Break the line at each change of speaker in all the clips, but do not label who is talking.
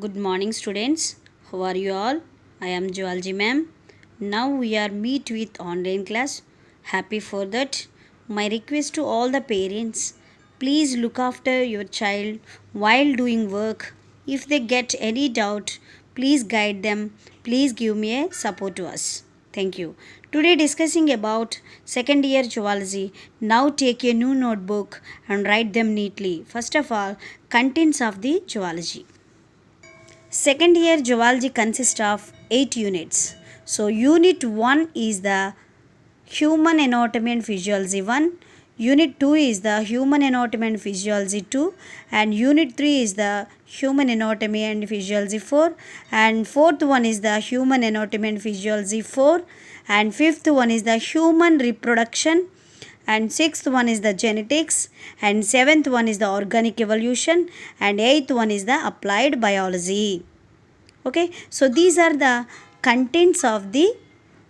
Good morning, students. How are you all? I am Zoology ma'am. Now we are meet with online class. Happy for that. My request to all the parents, please look after your child while doing work. If they get any doubt, please guide them. Please give me a support to us. Thank you. Today discussing about second year zoology. Now take a new notebook and write them neatly. First of all, contents of the zoology. Second year zoology consists of 8 units. So unit 1 is the human anatomy and physiology 1, unit 2 is the human anatomy and physiology 2, and unit 3 is the human anatomy and physiology 4, and fourth one is the human anatomy and physiology 4, and fifth one is the human reproduction, and sixth one is the genetics, and seventh one is the organic evolution, and eighth one is the applied biology. Okay, so these are the contents of the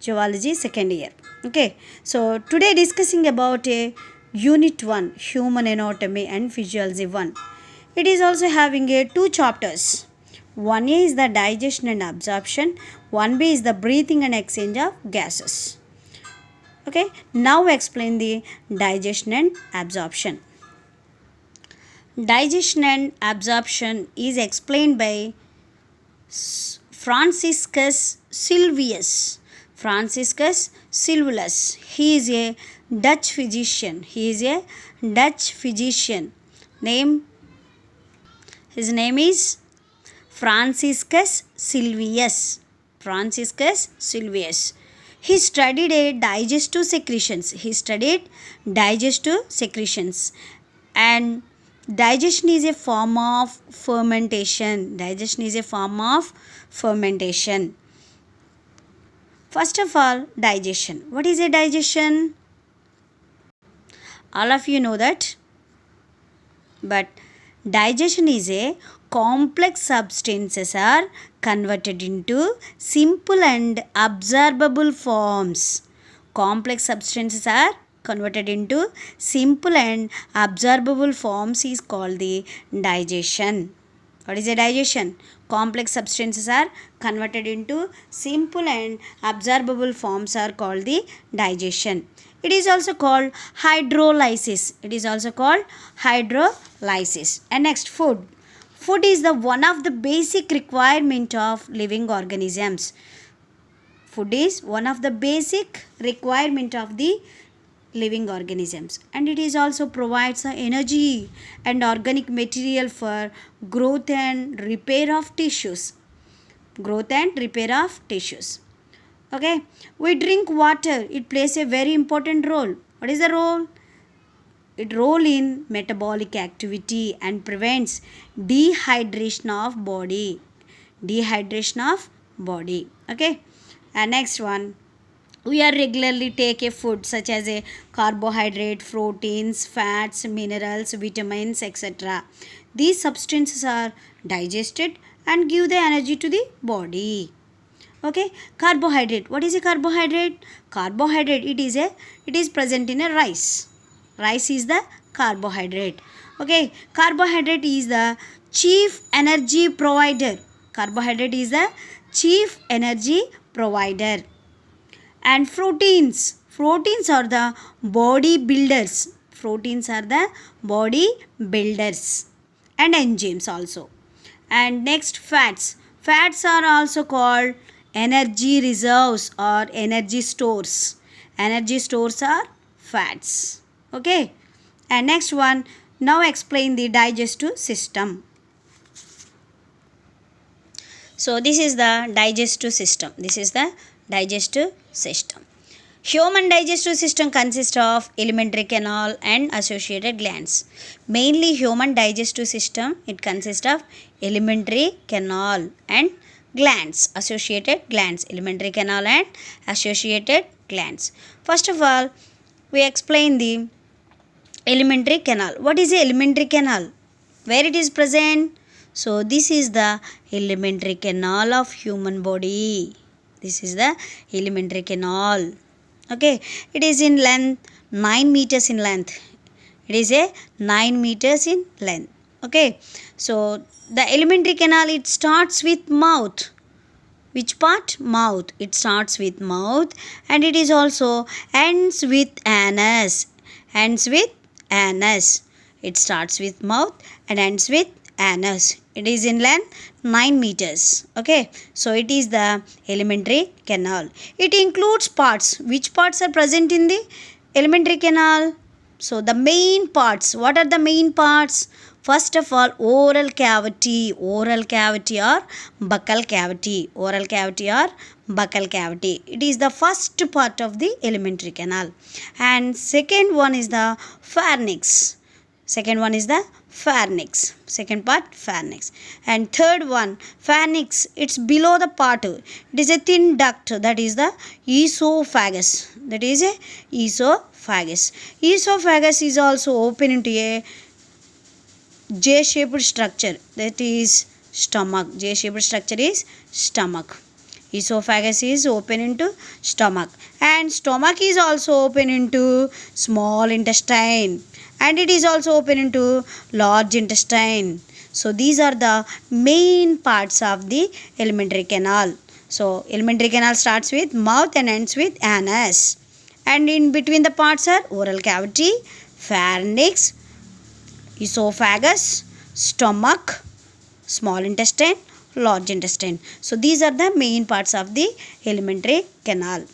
zoology second year. Okay, so today discussing about a unit 1 human anatomy and physiology 1. It is also having a 2 chapters. 1A is the digestion and absorption, 1B is the breathing and exchange of gases. Okay, now explain the digestion and absorption. Digestion and absorption is explained by Franciscus Sylvius. Franciscus Sylvius. He is a Dutch physician. His name is Franciscus Sylvius. He studied digestive secretions. And digestion is a form of fermentation. First of all, digestion. What is a digestion? All of you know that. But digestion is a complex substances are converted into simple and absorbable forms. Complex substances are converted into simple and absorbable forms is called the digestion. What is a digestion? Complex substances are converted into simple and absorbable forms are called the digestion. It is also called hydrolysis. And next, food. Food is the one of the basic requirement of living organisms. Food is one of the basic requirement of the living organisms, and it is also provides energy and organic material for growth and repair of tissues. Okay, we drink water. It plays a very important role. What is the role? It role in metabolic activity and prevents dehydration of body. Okay, and next one, we are regularly take a food such as a carbohydrate, proteins, fats, minerals, vitamins, etc. These substances are digested and give the energy to the body. Okay, carbohydrate. What is a carbohydrate? Carbohydrate, it is present in a rice. Rice is the carbohydrate. Okay, carbohydrate is the chief energy provider. And proteins are the body builders. And enzymes also. And next, fats are also called energy reserves or energy stores. Are fats. Okay, and next one, now explain the digestive system. So this is the digestive system. Human digestive system consists of alimentary canal and associated glands. Mainly human digestive system, it consists of alimentary canal and associated glands. First of all, we explain the alimentary canal. What is the alimentary canal? Where it is present? So this is the alimentary canal of human body. Okay, it is in length 9 meters in length. Okay, So the alimentary canal, it starts with mouth. Which part? Mouth. It starts with mouth and it is also ends with anus. Ends with anus. It starts with mouth and ends with anus. It is in length 9 meters. Okay. So it is the alimentary canal. It includes parts. Which parts are present in the alimentary canal? So the main parts. What are the main parts? First of all, oral cavity. Oral cavity or buccal cavity. Oral cavity or buccal cavity. It is the first part of the alimentary canal. And second one is the pharynx. Second one is the pharynx. Second part, pharynx. And third one, pharynx, it's below the part. It is a thin duct, that is the esophagus. That is a esophagus. Esophagus is also open into a J-shaped structure, that is stomach. J-shaped structure is stomach. Esophagus is open into stomach, and stomach is also open into small intestine, and it is also open into large intestine. So these are the main parts of the alimentary canal. So alimentary canal starts with mouth and ends with anus, and in between the parts are oral cavity, pharynx, esophagus, stomach, small intestine, large intestine. So these are the main parts of the alimentary canal.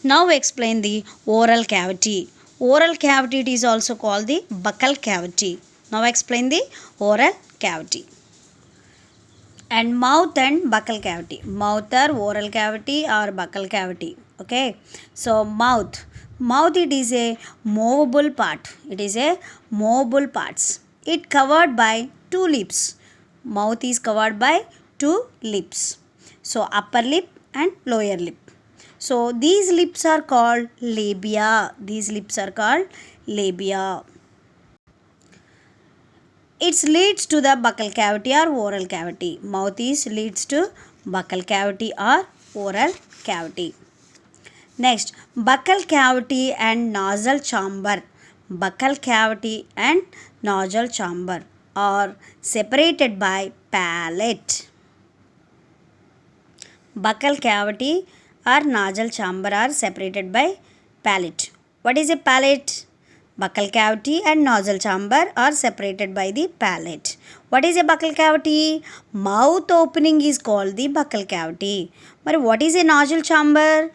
Now explain the oral cavity. Oral cavity, it is also called the buccal cavity. Now explain the oral cavity. And mouth and buccal cavity. Mouth or oral cavity or buccal cavity. Okay. So mouth. Mouth, it is a movable part. It is a movable parts. It covered by two lips. Mouth is covered by two lips. So upper lip and lower lip. So these lips are called labia. These lips are called labia. It leads to the buccal cavity or oral cavity. Mouth is leads to buccal cavity or oral cavity. Next, buccal cavity and nasal chamber. Buccal cavity and nasal chamber are separated by palate. Buccal cavity or nasal chamber are separated by palate. What is a palate? Buccal cavity and nasal chamber are separated by the palate. What is a buccal cavity? Mouth opening is called the buccal cavity. But what is a nasal chamber?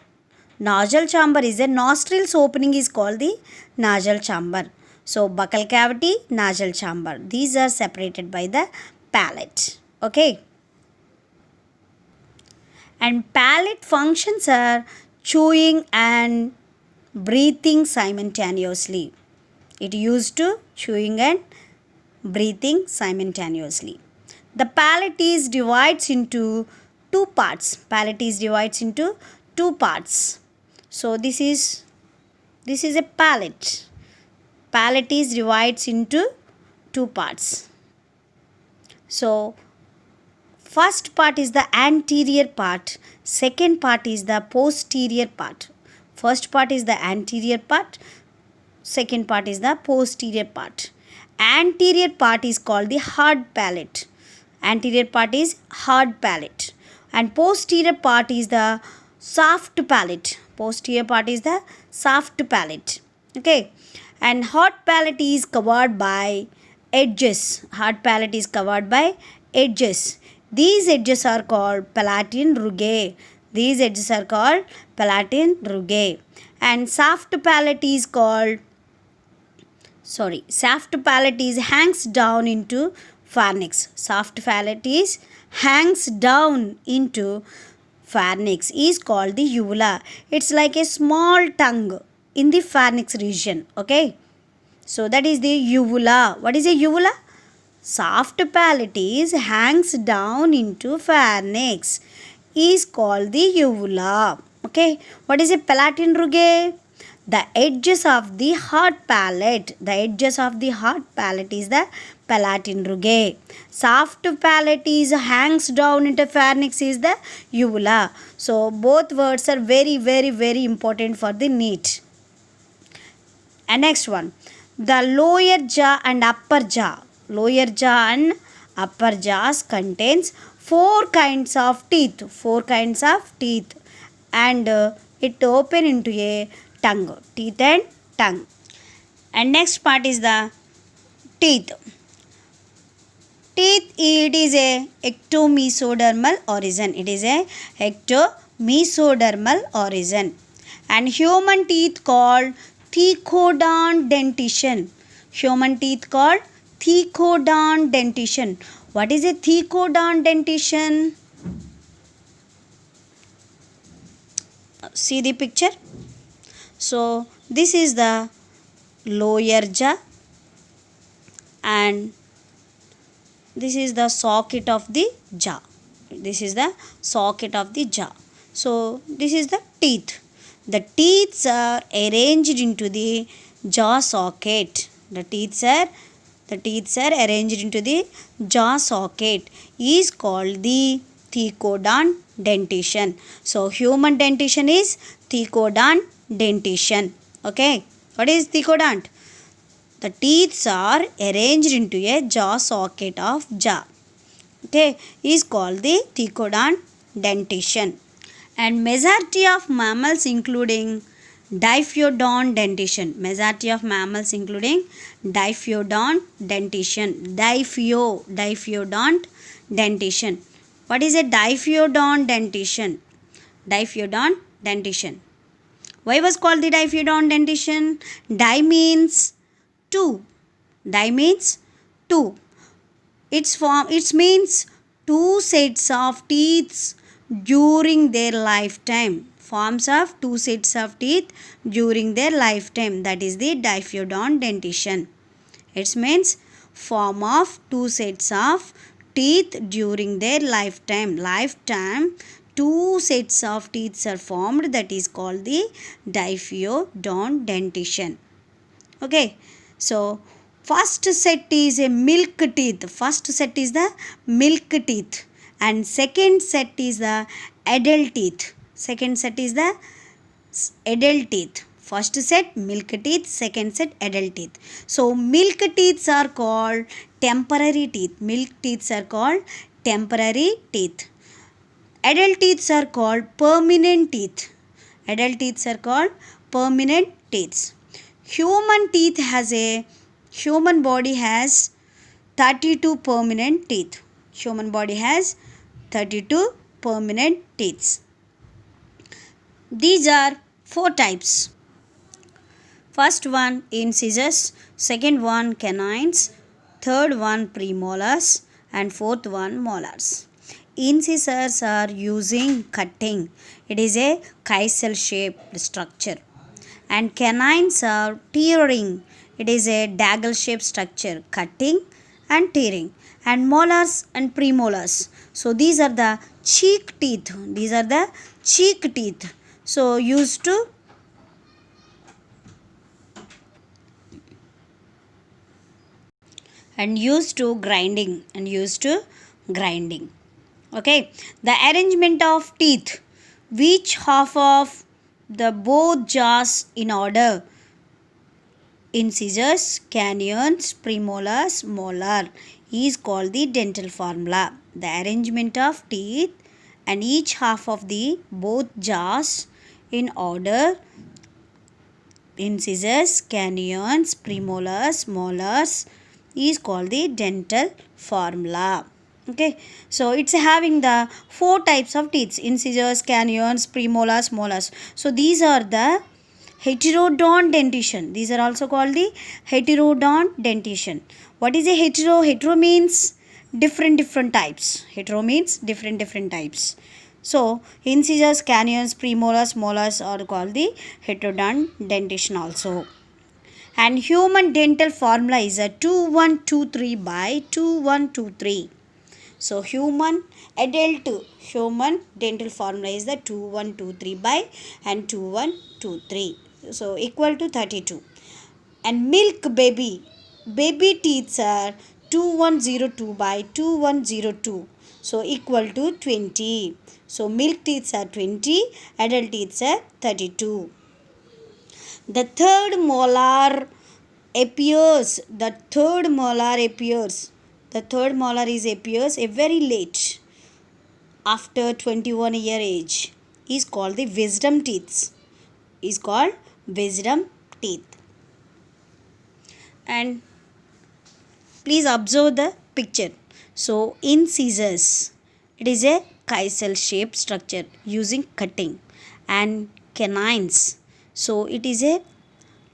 Nasal chamber is a nostrils opening is called the nasal chamber. So buccal cavity, nasal chamber, these are separated by the palate. Okay. And palate functions are chewing and breathing simultaneously. It used to chewing and breathing simultaneously. The palate is divides into two parts. Palate is divides into two parts. So this is a palate. Palate is divides into two parts. So first part is the anterior part. Second part is the posterior part. First part is the anterior part. Second part is the posterior part. Anterior part is called the hard palate. Anterior part is hard palate. And posterior part is the soft palate. Posterior part is the soft palate. Okay. And hard palate is covered by edges. Hard palate is covered by edges. These edges are called palatine rugae. These edges are called palatine rugae. And soft palate is called soft palate is hangs down into pharynx. Soft palate is hangs down into pharynx is called the uvula. It's like a small tongue in the pharynx region. Okay. So that is the uvula. What is a uvula? Soft palate is hangs down into pharynx is called the uvula. Okay. What is a palatine rugae? The edges of the hard palate. The edges of the hard palate is the palatine rugae. Soft palate is hangs down into pharynx is the uvula. So both words are very, very, very important for the NEET. And next one, the lower jaw and upper jaw. lower jaw and upper jaws contains four kinds of teeth. Four kinds of teeth, and it open into a tongue. Teeth and tongue. And next part is the teeth. Teeth, it is a ectomesodermal origin. It is a ectomesodermal origin. And human teeth called thecodont dentition. Human teeth called thecodont dentition. What is a thecodont dentition? See the picture. So this is the lower jaw, and this is the socket of the jaw. This is the socket of the jaw. So this is the teeth. The teeth are arranged into the jaw socket. The teeth are arranged into the jaw socket is called the thecodont dentition. So human dentition is thecodont dentition. Okay, what is thecodont? The teeth are arranged into a jaw socket of jaw. Okay, is called the thecodont dentition. And majority of mammals including diphyodont dentition. Majority of mammals including diphyodont dentition. Diphyodont dentition. What is a diphyodont dentition? Diphyodont dentition. Why was called the diphyodont dentition? Di means two. Di means two. It means two sets of teeth during their lifetime. Forms of two sets of teeth during their lifetime. That is the diphyodont dentition. It means form of two sets of teeth during their lifetime. Two sets of teeth are formed. That is called the diphyodont dentition. Okay. So first set is a milk teeth. First set is the milk teeth, and second set is the adult teeth. Second set is the adult teeth. First set milk teeth, second set adult teeth. So milk teeth are called temporary teeth. Milk teeth are called temporary teeth. Adult teeth are called permanent teeth. Adult teeth are called permanent teeth. Human body has 32 permanent teeth. Human body has 32 permanent teeth. These are four types. First one incisors, second one canines, third one premolars, and fourth one molars. Incisors are using cutting. It is a kissel shaped structure. And canines are tearing. It is a dagger shaped structure, cutting and tearing. And molars and premolars. So these are the cheek teeth. These are the cheek teeth. So used to grinding. Okay, the arrangement of teeth. Which half of the both jaws in order? Incisors, canines, premolars, molar is called the dental formula. The arrangement of teeth and each half of the both jaws in order. Incisors, canines, premolars, molars is called the dental formula. Okay, so it's having the four types of teeth: incisors, canines, premolars, molars. So these are the heterodont dentition. These are also called the heterodont dentition. What is a hetero? Hetero means different types. Hetero means different types. So incisors, canines, premolars, molars are called the heterodont dentition also. And human dental formula is a 2123 by 2123. So human dental formula is the 2123 by and 2123. So equal to 32. And milk baby teeth are 2102 by 2102. So equal to 20. So milk teeth are 20, adult teeth are 32. The third molar appears, the third molar appears. The third molar is appears a very late after 21-year age is called the wisdom teeth. Is called wisdom teeth. And please observe the picture. So in scissors, it is a kissel shaped structure using cutting, and canines. So it is a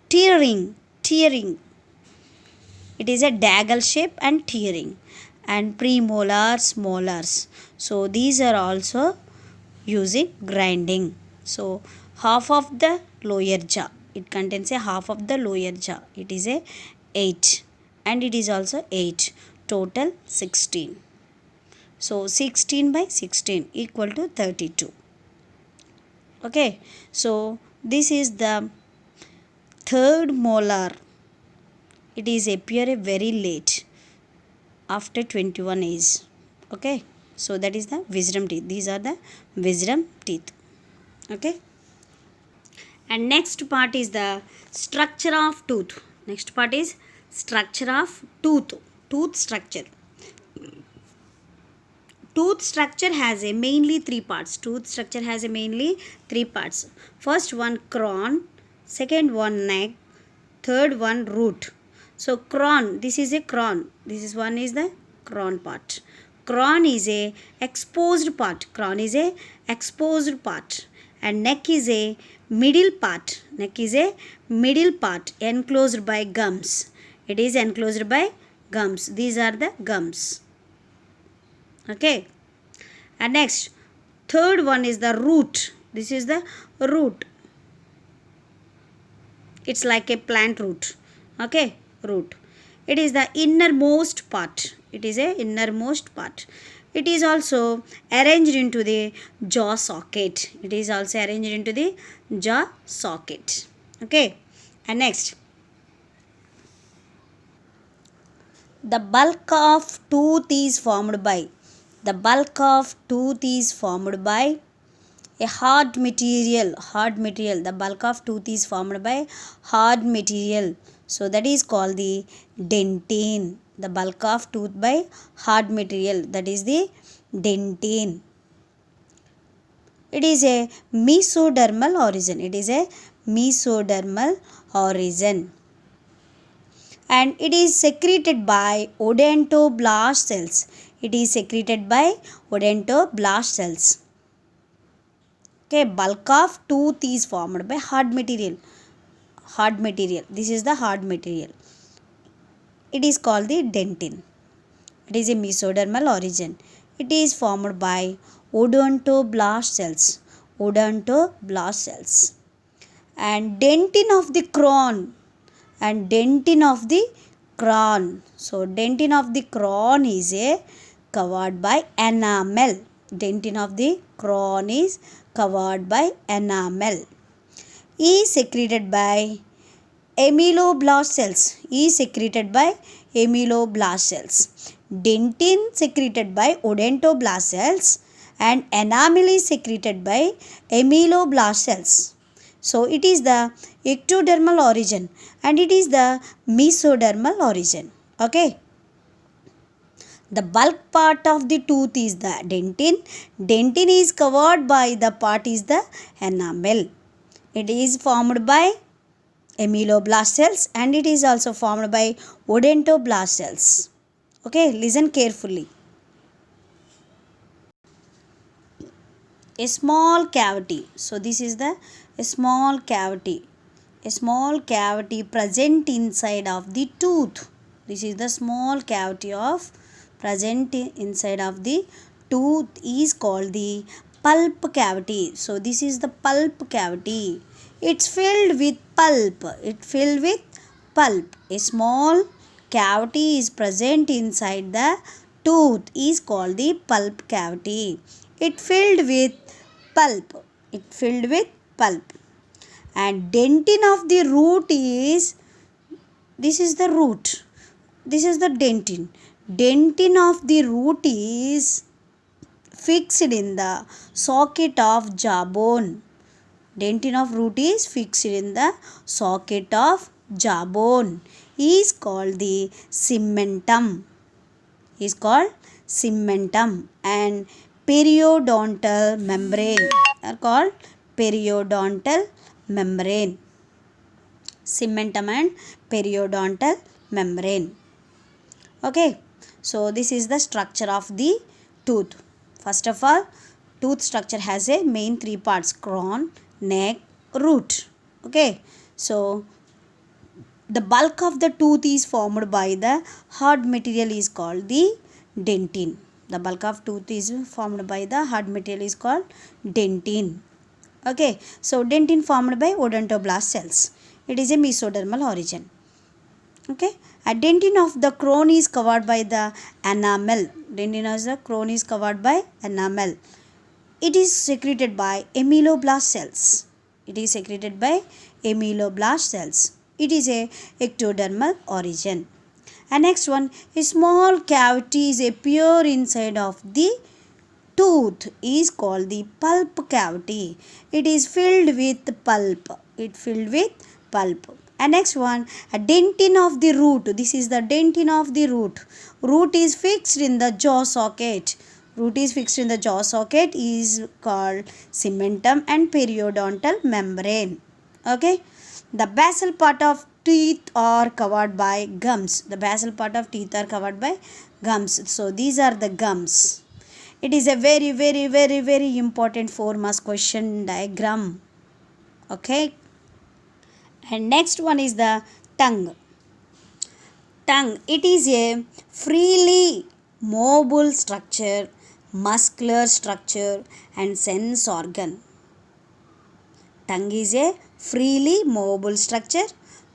tearing. It is a dagger shape and tearing, and premolars, molars. So these are also using grinding. So half of the lower jaw. It contains a half of the lower jaw. It is a 8, and it is also 8. Total 16. So 16 by 16 equal to 32. Okay. So this is the third molar. It is appear very late after 21 age. Okay. So that is the wisdom teeth. These are the wisdom teeth. Okay. And next part is the structure of tooth. Next part is structure of tooth. Tooth structure. Tooth structure has a mainly three parts. Tooth structure has a mainly three parts. First one crown, second one neck, third one root. So crown, this is a crown. This is one is the crown part. Crown is a exposed part. Crown is a exposed part. And neck is a middle part. Neck is a middle part enclosed by gums. It is enclosed by gums. These are the gums. Okay. And next, third one is the root. This is the root. It's like a plant root. Okay. Root. It is the innermost part. It is a innermost part. It is also arranged into the jaw socket. It is also arranged into the jaw socket. Okay. And next, the bulk of tooth is formed by. The bulk of tooth is formed by a hard material. The bulk of tooth is formed by hard material. So that is called the dentine. The bulk of tooth by hard material. That is the dentine. It is a mesodermal origin. It is a mesodermal origin. And it is secreted by odontoblast cells. It is secreted by odontoblast cells. Okay, bulk of tooth is formed by hard material. Hard material. This is the hard material. It is called the dentine. It is a mesodermal origin. It is formed by odontoblast cells. Odontoblast cells. And dentine of the crown. And dentine of the crown. So dentine of the crown is a covered by enamel. Dentine of the crown is covered by enamel. Is secreted by amyloblast cells. Is secreted by amyloblast cells. Dentine secreted by odontoblast cells, and enamel is secreted by amyloblast cells. So it is the ectodermal origin and it is the mesodermal origin. Okay. The bulk part of the tooth is the dentine. Dentine is covered by the part is the enamel. It is formed by amyloblast cells and it is also formed by odontoblast cells. Okay, listen carefully. A small cavity. So this is the small cavity. A small cavity present inside of the tooth. This is the small cavity of present inside of the tooth is called the pulp cavity. So this is the pulp cavity. It's filled with pulp. It filled with pulp. A small cavity is present inside the tooth is called the pulp cavity. It filled with pulp. It filled with pulp. And dentine of the root is, this is the root. This is the dentine. Dentine of the root is fixed in the socket of jawbone. Dentine of root is fixed in the socket of jawbone. is called the cementum. Is called cementum. And periodontal membrane are called periodontal membrane. Cementum and periodontal membrane. Okay, so this is the structure of the tooth. First of all, tooth structure has a main three parts: crown, neck, root. Okay, so the bulk of the tooth is formed by the hard material is called the dentin. The bulk of tooth is formed by the hard material is called dentin. Okay, so dentin formed by odontoblast cells. It is a mesodermal origin. Okay, a dentin of the crown is covered by the enamel. Dentin of the crown is covered by enamel. It is secreted by ameloblast cells. It is secreted by ameloblast cells. It is a ectodermal origin. And next one, a small cavity is appear inside of the tooth is called the pulp cavity. It is filled with pulp. It filled with pulp. And next one, a dentin of the root. This is the dentin of the root. Root is fixed in the jaw socket. Root is fixed in the jaw socket is called cementum and periodontal membrane. Okay. The basal part of teeth are covered by gums. The basal part of teeth are covered by gums. So these are the gums. It is a very important 4 marks question diagram. Okay. And next one is the tongue. Tongue, it is a freely mobile structure, muscular structure and sense organ. Tongue is a freely mobile structure,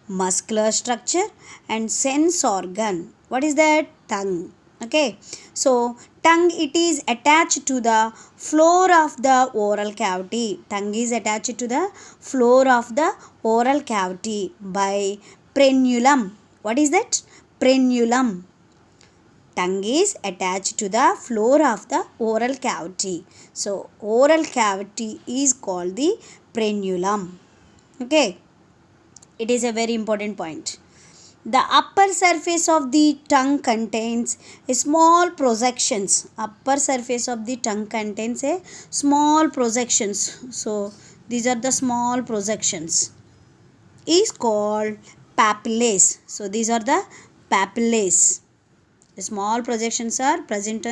muscular structure and sense organ. What is that? Tongue. Okay. So, tongue, it is attached to the floor of the oral cavity. Tongue is attached to the floor of the oral cavity by frenulum. What is that? Frenulum. Tongue is attached to the floor of the oral cavity. So, oral cavity is called the frenulum. Okay. It is a very important point. The upper surface of the tongue contains a small projections. Upper surface of the tongue contains a small projections. So, these are the small projections. Is called papillae. So, these are the papillae. The small projections are present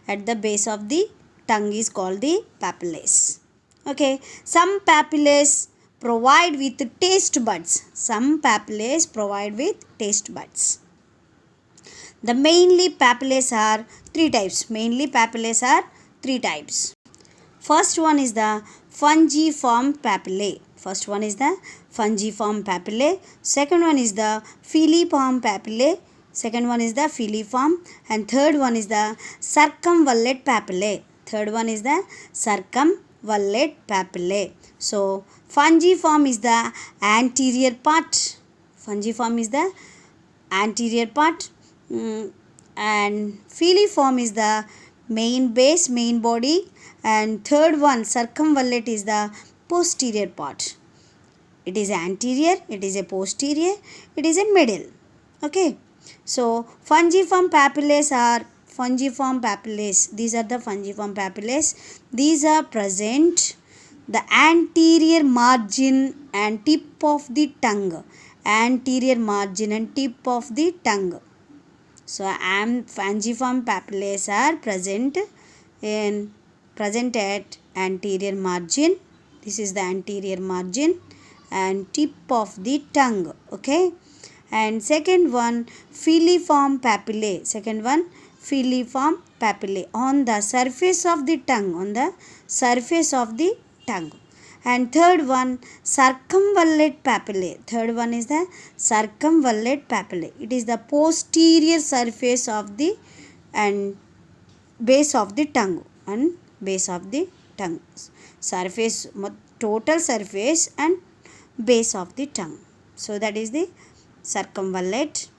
at the base of the tongue is called the papillae. Okay, some papillae provide with taste buds. Some papillae provide with taste buds. The mainly papillae are 3 types. Mainly papillae are 3 types. First one is the fungiform papillae. First one is the fungiform papillae. Second one is the filiform papillae. Second one is the filiform. And third one is the circumvallate papillae. Third one is the circumvallate papillae. So, fungiform is the anterior part. Fungiform is the anterior part. And filiform is the main base, main body. And third one, circumvallate, is the posterior part. It is anterior, it is a posterior, it is a middle. Okay. So, fungiform papillae are fungiform papillae. These are the fungiform papillae. These are present the anterior margin and tip of the tongue. Anterior margin and tip of the tongue. So, fungiform papillae are present at anterior margin. This is the anterior margin and tip of the tongue. Okay. And second one, filiform papillae. Second one, filiform papillae on the surface of the tongue. On the surface of the tongue. And third one, circumvallate papillae. Third one is the circumvallate papillae. It is the posterior surface of the and base of the tongue. And base of the tongue. Surface, total surface and base of the tongue. So that is the circumvallate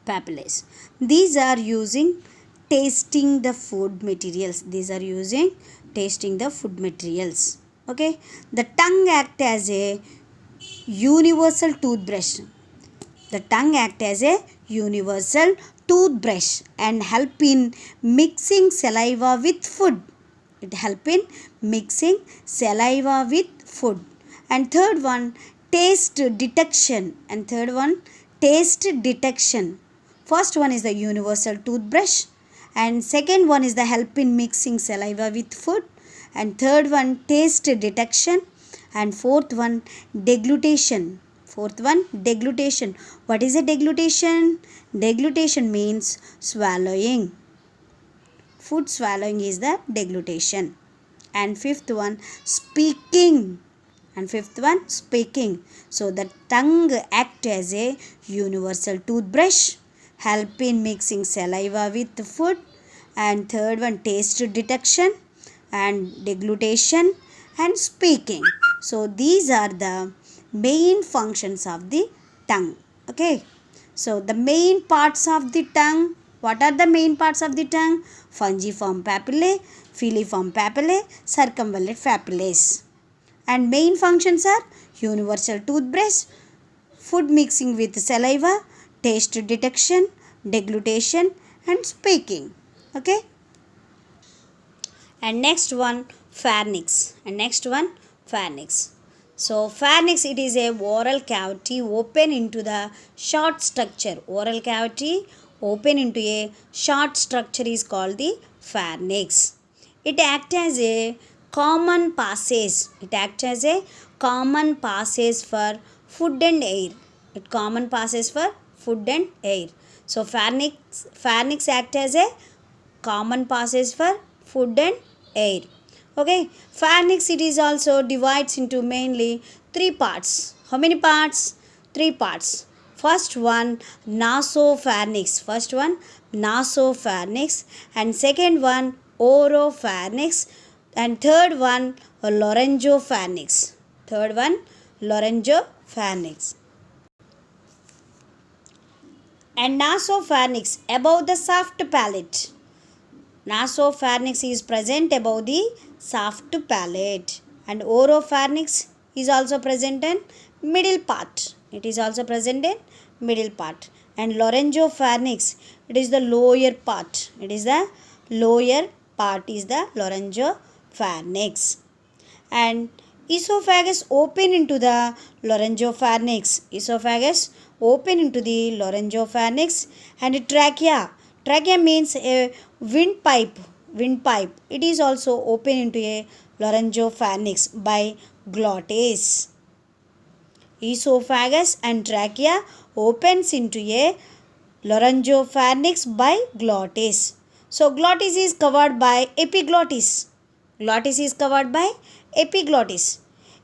papillae. These are using tasting the food materials. These are using tasting the food materials. Okay. The tongue acts as a universal toothbrush. The tongue acts as a universal toothbrush and help in mixing saliva with food. It help in mixing saliva with food. And third one, taste detection. And third one, taste detection. First one is the universal toothbrush, and second one is the help in mixing saliva with food, and third one taste detection, and fourth one deglutition. Fourth one deglutition. What is a deglutition? Deglutition means swallowing. Food swallowing is the deglutition. And fifth one speaking. And fifth one speaking. So the tongue acts as a universal toothbrush, help in mixing saliva with food, and third one taste detection and deglutition and speaking. So these are the main functions of the tongue. Okay, so the main parts of the tongue. What are the main parts of the tongue? Fungiform papillae, filiform papillae, circumvallate papillae. And main functions are universal toothbrush, food mixing with saliva, taste detection, deglutition and speaking. Okay. And next one pharynx. So pharynx, it is a oral cavity open into the short structure. Oral cavity open into a short structure is called the pharynx. It acts as a common passage. It acts as a common passage for food and air. It common passage for food and air. So pharynx acts as a common passage for food and air. Okay, pharynx, it is also divides into mainly three parts. How many parts? Three parts. First one nasopharynx. And second one oropharynx, and third one laryngopharynx. And nasopharynx above the soft palate. Nasopharynx is present above the soft palate, and oropharynx is also present in middle part. And laryngopharynx, it is the lower part. Laryngopharynx. And esophagus open into the laryngopharynx. And trachea. Trachea means a windpipe. It is also open into a laryngopharynx by glottis. Esophagus and trachea opens into a laryngopharynx by glottis. So glottis is covered by epiglottis.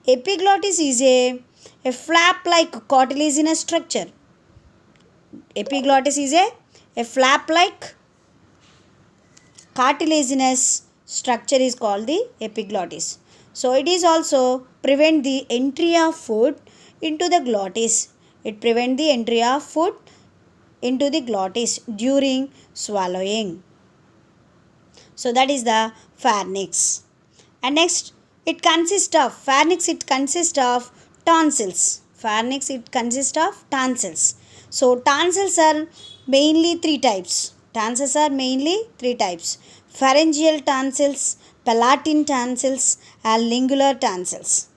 Epiglottis is a flap-like cartilaginous structure. Epiglottis is a flap-like cartilaginous structure is called the epiglottis. So it is also prevent the entry of food into the glottis. During swallowing. So that is the pharynx. And next, pharynx consists of tonsils. So tonsils are mainly three types. Pharyngeal tonsils, palatine tonsils and lingular tonsils.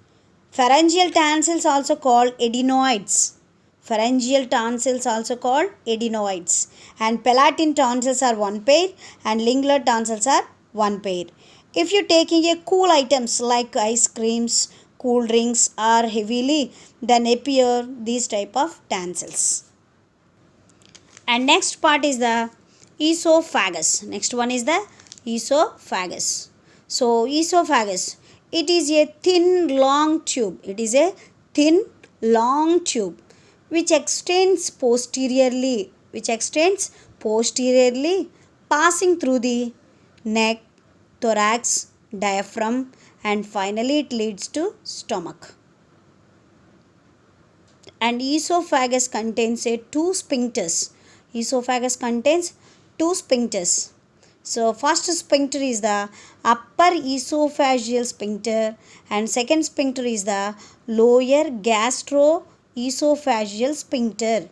Pharyngeal tonsils also called adenoids. And palatine tonsils are one pair and lingular tonsils are one pair. If you taking a cool items like ice creams, cool drinks are heavily, then appear these type of tonsils. And next part is the esophagus. So esophagus, it is a thin long tube. Which extends posteriorly, passing through the neck, thorax, diaphragm, and finally it leads to stomach. And esophagus contains two sphincters. So first sphincter is the upper esophageal sphincter, and second sphincter is the lower gastroesophageal sphincter.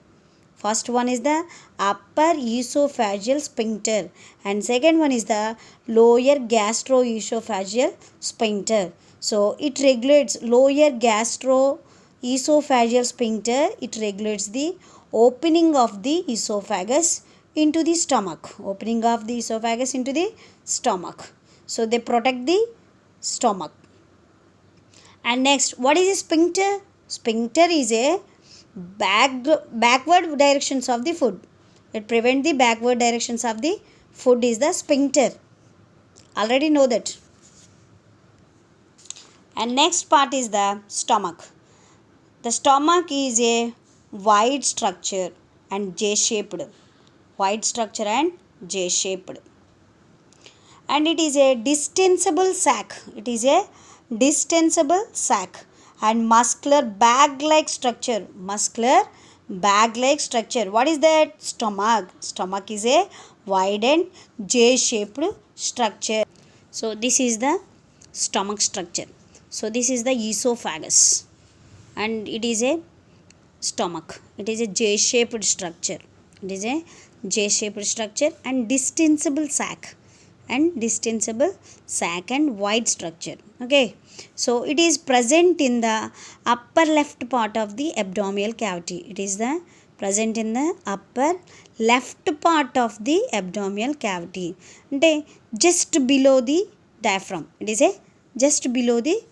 First one is the upper esophageal sphincter and second one is the lower gastroesophageal sphincter. So it regulates lower gastroesophageal sphincter. It regulates the opening of the esophagus into the stomach. Opening of the esophagus into the stomach. So they protect the stomach. And next, what is a sphincter? Sphincter is a backward directions of the food. It prevent the backward directions of the food is the sphincter. Already know that. And next part is the stomach. The stomach is a wide structure and J-shaped. Wide structure and J-shaped. And it is a distensible sac. It is a distensible sac and muscular bag-like structure. Muscular bag-like structure. What is that? Stomach. Stomach is a wide and J-shaped structure. So this is the stomach structure. So this is the esophagus and it is a stomach. It is a J-shaped structure. It is a J-shaped structure and distensible sac and wide structure. Okay, so it is present in the upper left part of the abdominal cavity. It is the present in the upper left part of the abdominal cavity. And just below the diaphragm. It is a just below the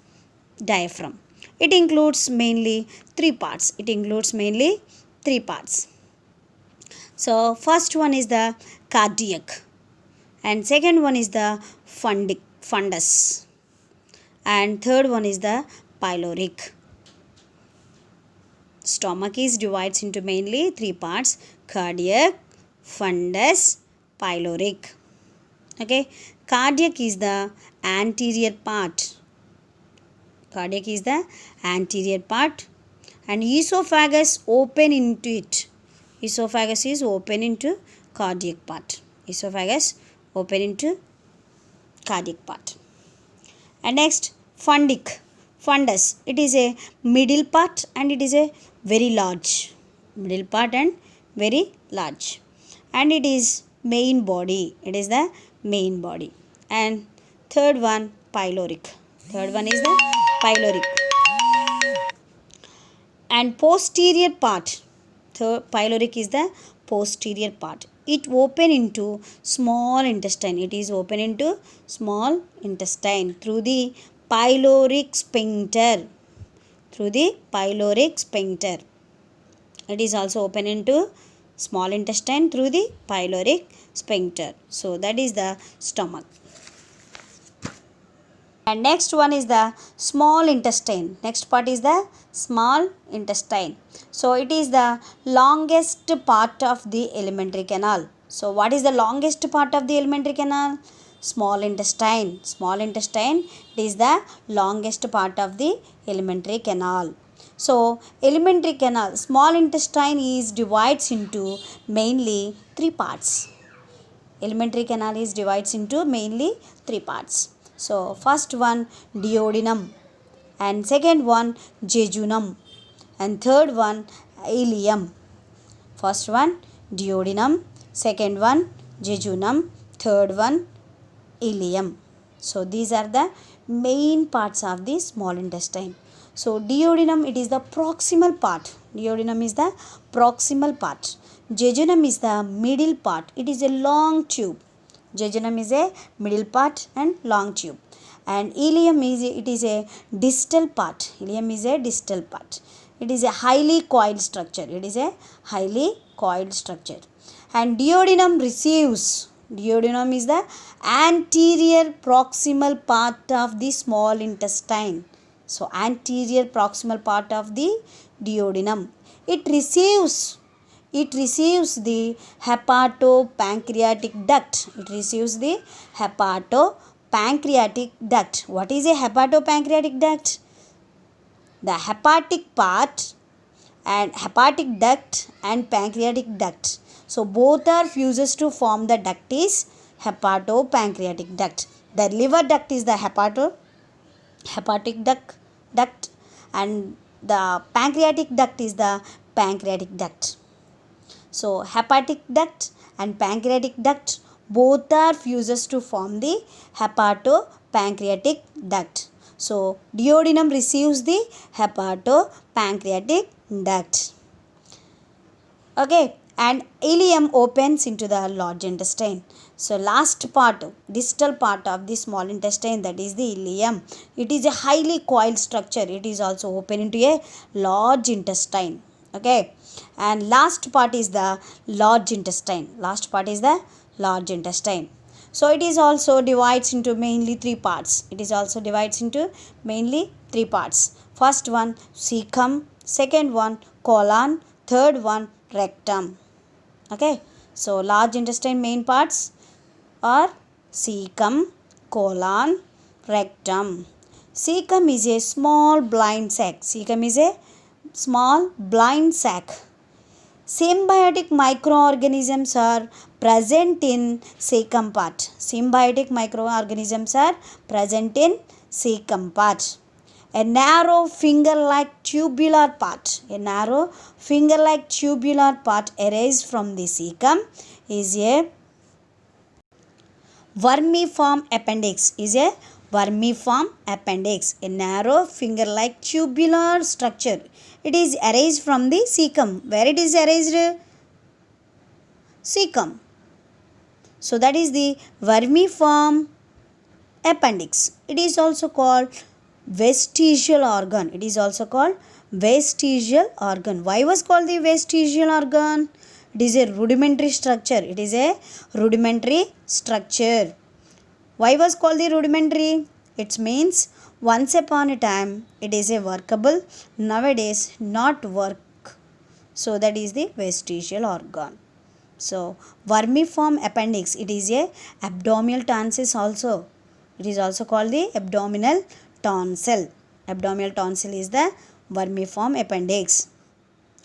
diaphragm. It includes mainly three parts. So first one is the cardiac and second one is the fundus and third one is the pyloric. Stomach is divides into mainly three parts: cardiac, fundus, pyloric. Okay, cardiac is the anterior part. Cardiac is the anterior part and esophagus open into it. Esophagus is open into cardiac part. Esophagus open into cardiac part. And next, fundus. It is a middle part and it is a very large. Middle part and very large. And it is main body. It is the main body. And third one, pyloric. Third one is the pyloric. And posterior part. Pyloric is the posterior part. It open into small intestine. It is open into small intestine through the pyloric sphincter. Through the pyloric sphincter. It is also open into small intestine through the pyloric sphincter. So that is the stomach. And next one is the small intestine. Next part is the small intestine. So it is the longest part of the alimentary canal. So what is the longest part of the alimentary canal? Small intestine. Small intestine is the longest part of the alimentary canal. So alimentary canal, small intestine is divides into mainly three parts. Alimentary canal is divides into mainly three parts. So first one duodenum and second one jejunum and third one ileum. First one duodenum, second one jejunum, third one ileum. So these are the main parts of the small intestine. So duodenum, it is the proximal part. Duodenum is the proximal part. Jejunum is the middle part. It is a long tube. Jejunum is a middle part and long tube. And ileum is a distal part. Ileum is a distal part. It is a highly coiled structure. It is a highly coiled structure. And duodenum receives. Duodenum is the anterior proximal part of the small intestine. So anterior proximal part of the duodenum. It receives the hepatopancreatic duct. It receives the hepatopancreatic duct. What is a hepatopancreatic duct? The hepatic part and hepatic duct and pancreatic duct. So both are fuses to form the duct is hepatopancreatic duct. The liver duct is the hepatic duct and the pancreatic duct is the pancreatic duct. So hepatic duct and pancreatic duct both are fuses to form the hepatopancreatic duct. So duodenum receives the hepatopancreatic duct. Okay, and ileum opens into the large intestine. So last part, distal part of the small intestine, that is the ileum. It is a highly coiled structure. It is also open into a large intestine. Okay, and last part is the large intestine. Last part is the large intestine. So it is also divides into mainly three parts. It is also divides into mainly three parts. First one cecum, second one colon, third one rectum. Okay, so large intestine main parts are cecum, colon, rectum. Cecum is a small blind sac. Cecum is a small blind sac. Symbiotic microorganisms are present in cecum part. Symbiotic microorganisms are present in cecum part. A narrow finger-like tubular part. A narrow finger-like tubular part arises from the cecum is a vermiform appendix. Is a vermiform appendix. A narrow finger-like tubular structure. It is arised from the cecum. Where it is arised? Cecum. So that is the vermiform appendix. It is also called vestigial organ. It is also called vestigial organ. Why was called the vestigial organ? It is a rudimentary structure. It is a rudimentary structure. Why was called the rudimentary? It means once upon a time it is a workable, nowadays not work. So that is the vestigial organ. So vermiform appendix, it is a abdominal tonsil also. It is also called the abdominal tonsil. Abdominal tonsil is the vermiform appendix.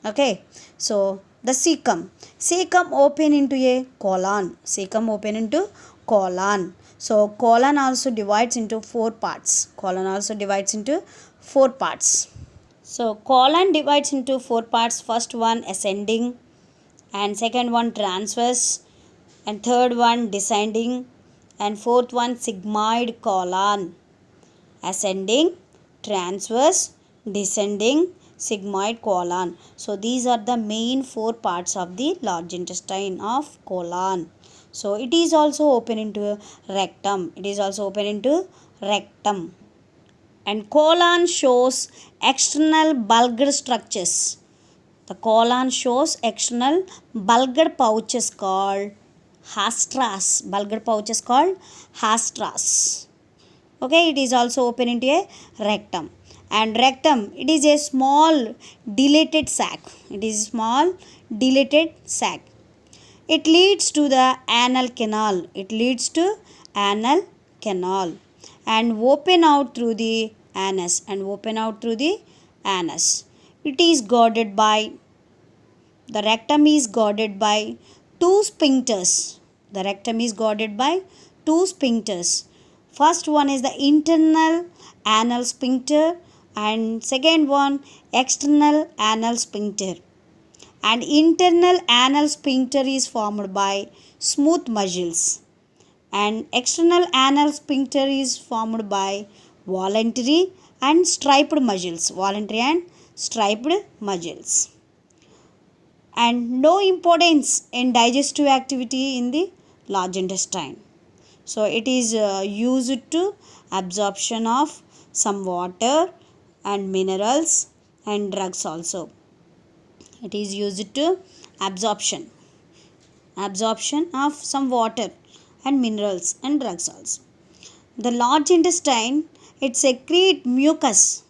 Okay, so the cecum. Cecum open into a colon. Cecum open into colon. So colon also divides into four parts. Colon also divides into four parts. So colon divides into four parts. First one ascending, and second one transverse, and third one descending, and fourth one sigmoid colon. Ascending, transverse, descending, sigmoid colon. So these are the main four parts of the large intestine of colon. So it is also open into rectum. It is also open into rectum. And colon shows external bulged structures. The colon shows external bulged pouches called hastras. Bulged pouches called hastras. Okay, it is also open into a rectum. And rectum, it is a small dilated sac. It is small dilated sac. It leads to the anal canal. It leads to anal canal and open out through the anus. And open out through the anus. It is guarded by, the rectum is guarded by two sphincters. The rectum is guarded by two sphincters. First one is the internal anal sphincter and second one external anal sphincter. And internal anal sphincter is formed by smooth muscles and external anal sphincter is formed by voluntary and striped muscles. Voluntary and striped muscles. And no importance in digestive activity in the large intestine. So it is used to absorption of some water and minerals and drugs also. It is used to absorption of some water and minerals and drugs also. The large intestine, it secretes mucus.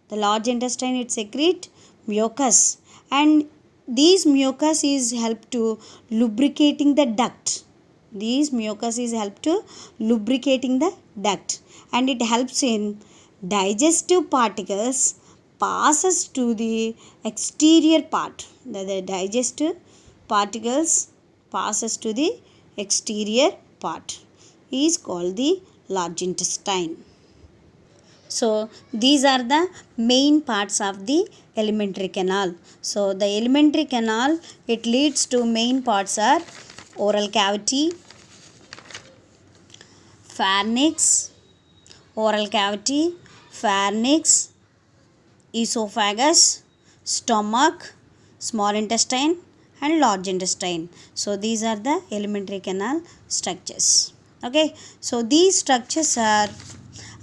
The large intestine, it secretes mucus, and these mucus is help to lubricating the duct. These mucus is help to lubricating the duct, and it helps in digestive particles passes to the exterior part. The digestive particles passes to the exterior part is called the large intestine. So these are the main parts of the alimentary canal. So the alimentary canal, it leads to main parts are oral cavity, pharynx, oral cavity, pharynx, esophagus, stomach, small intestine and large intestine. So these are the alimentary canal structures. Okay, so these structures are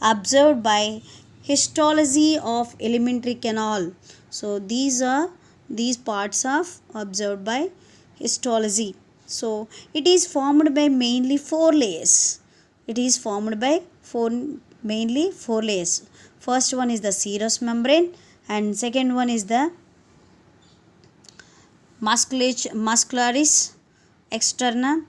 observed by histology of alimentary canal. So these parts of observed by histology. So it is formed by mainly four layers. It is formed by mainly four layers. First one is the serous membrane, and second one is the muscularis externa.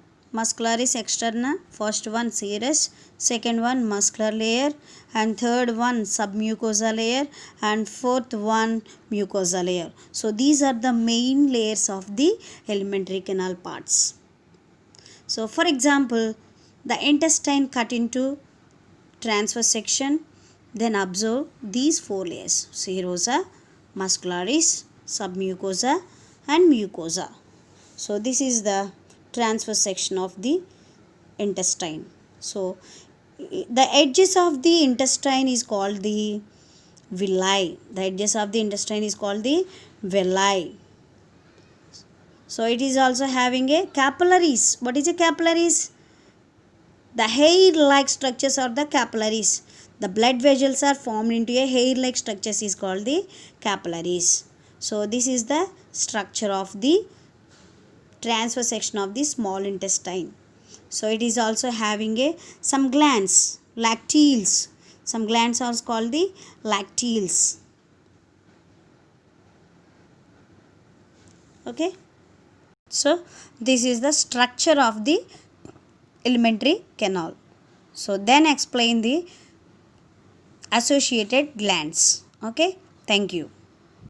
First one serous, second one muscular layer, and third one submucosa layer, and fourth one mucosa layer. So these are the main layers of the alimentary canal parts. So for example, the intestine cut into transverse section, then observe these four layers: serosa, muscularis, submucosa and mucosa. So this is the transverse section of the intestine. So the edges of the intestine is called the villi. The edges of the intestine is called the villi. So it is also having a capillaries. What is a capillaries? The hair-like structures are the capillaries. The blood vessels are formed into a hair-like structures is called the capillaries. So this is the structure of the transverse section of the small intestine. So it is also having some glands, lacteals. Some glands are called the lacteals. Okay. So this is the structure of the alimentary canal. So then explain the associated glands. Okay. Thank you.